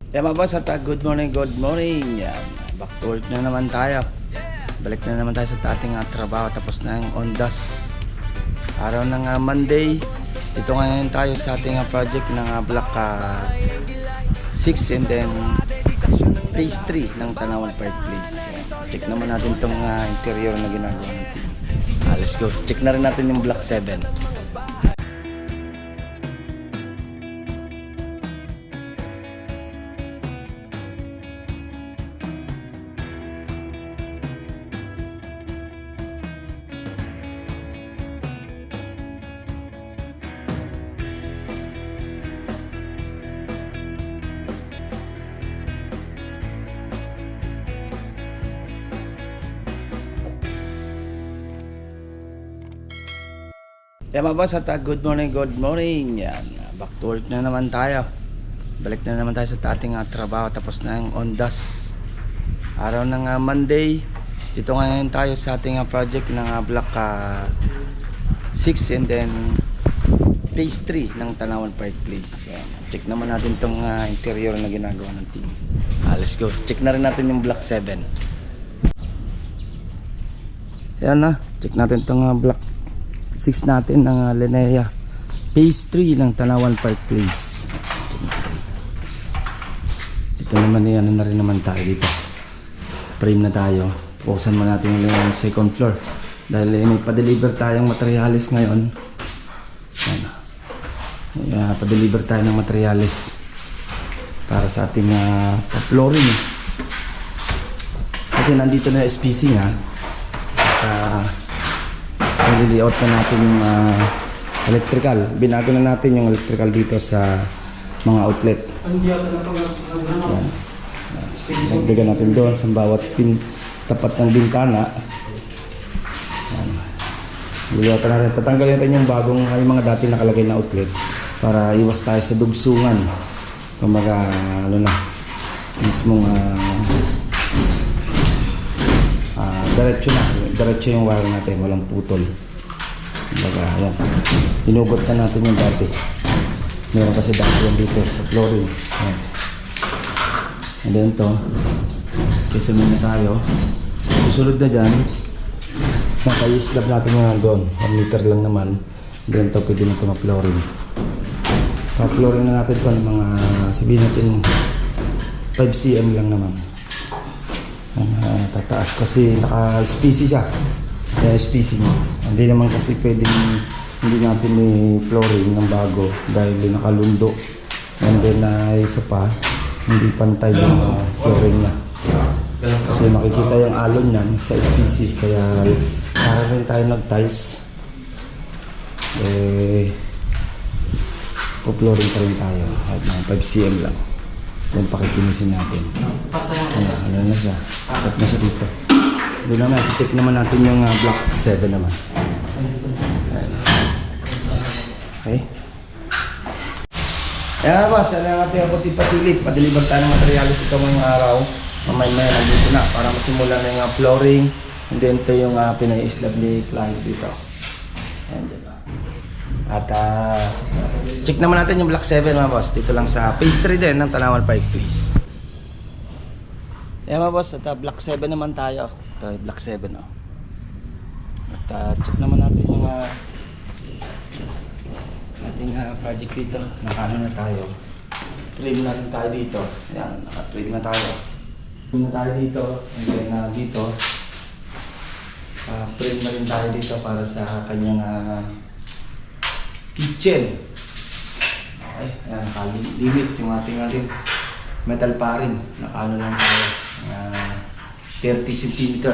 Mga boss at good morning, good morning. Yan, back to work na naman tayo. Balik na naman tayo sa ating trabaho. Tapos na yung Ondas. Araw ng Monday. Dito ngayon tayo sa ating project ng Block 6 and then phase 3 ng Tanawan Park Place. Check naman natin itong interior na ginagawa natin. Let's go. Check na rin natin yung Block 7. Mga boss at good morning, good morning. Yan, back to work na naman tayo. Balik na naman tayo sa ating trabaho. Tapos na yung Ondas. Araw ng Monday. Dito ngayon tayo sa ating project ng Block 6 and then phase 3 ng Tanawan Park Place. Yan. Check naman natin itong interior na ginagawa ng team. Let's go. Check na rin natin yung Block 7. Yan na. Check natin itong Block 6 natin ng Linea phase 3 ng Tanawan Park Place. Ito naman yan na rin naman tayo dito. Frame na tayo. Pukusan mo natin yung second floor dahil may pa-deliver tayong materialis ngayon. Pa-deliver tayo ng materialis para sa ating flooring. Kasi nandito na yung SPC nga. Nili-layout na natin yung electrical. Binago na natin yung electrical dito sa mga outlet. Yan. Nagdagan natin doon sa bawat tapat ng bintana. Nili-layout na rin. Tatanggalin natin yung bagong yung mga dati nakalagay na outlet para iwas tayo sa dugsungan. Kumaga ano na mismong diretso yung wire natin, walang putol. Kumbaga, ayan. Tinugot na natin yung dati. Meron kasi dati yan dito sa flooring. Ayan. And then to, kasi muna tayo. Susunod na dyan, naka-slab natin yung doon. 1 meter lang naman. And then to, pwede na ito ma-flooring. Pa-flooring na natin ito ng mga, sabihin natin, 5 cm lang naman. Tataas kasi naka-SPC siya. Kaya SPC niya. Hindi naman kasi pwedeng hindi natin may flooring ng bago dahil nakalundo. And then isa pa, hindi pantay yung flooring niya. Kasi makikita yung alon niyan sa SPC. Kaya para rin tayo nag-tiles. Po-flooring pa rin tayo. Kahit mga 5 cm lang. Then pakikinisin natin. Ano na siya? Start na siya dito. Doon naman, check naman natin yung Block 7 naman. Okay. Ayan na boss, yan ang ating abuti pasilip. Pa-deliver tayo ng materialis ito ngayong araw. Mamaya nandito na para masimula na yung flooring. And then ito yung pinay-slab ni client dito. Ayan dyan. At check naman natin yung Block 7 mga boss. Dito lang sa phase 3 din ng Tanawan Park Place. Ayan mga boss, at Block 7 naman tayo. Ito yung Block 7 oh. At check naman natin yung ating project dito. Nakano na tayo. Frame na rin tayo dito. Ayan, naka-frame na tayo. Frame na tayo dito. And then dito frame na rin tayo dito para sa kanyang kitchen. Okay, ayan, nakalimit yung ating metal paring. Nakaano lang tayo. 30 cm.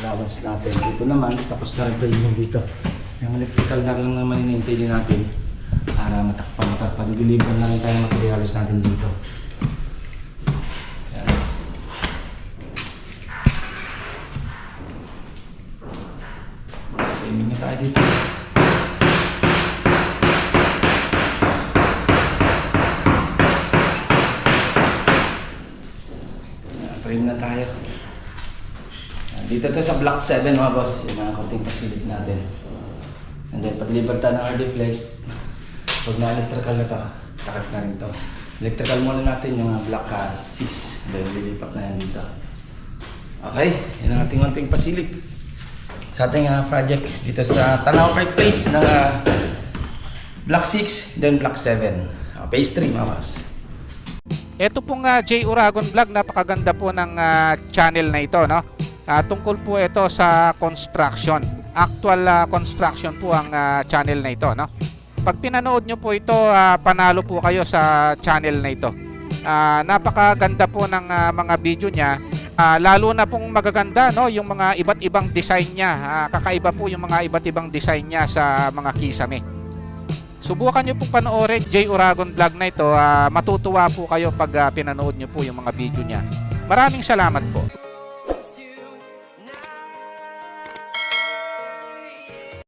Allowance natin. Dito naman, tapos na rin pa yung dito. Yung electrical na lang naman inintay din natin para matakpan. Deliver na rin tayo ng materials natin dito. Ayan. Framing na tayo dito. Frame na tayo. Dito to sa Block 7 mga boss. Yung mga konting facility natin. And then, pag-deliver tayo ng RD Flex, pag na-electrical na to, takip na rin to. Electrical muna natin yung black 6. Dahil lilipat na yan dito. Okay, yan ang ating munting pasilip sa ating project dito sa Tanaw Park Place ng Block 6, then Block 7. Phase 3, mamas. Ito pong J Uragon Vlog, napakaganda po ng channel na ito, no? Tungkol po ito sa construction. Actual construction po ang channel na ito, no? Pag pinanood nyo po ito, panalo po kayo sa channel na ito. Napakaganda po ng mga video niya. Lalo na pong magaganda, no, yung mga iba't ibang design niya. Kakaiba po yung mga iba't ibang design niya sa mga kisame. Subukan nyo pong panoorin J Uragon Vlog na ito. Matutuwa po kayo pag pinanood nyo po yung mga video niya. Maraming salamat po.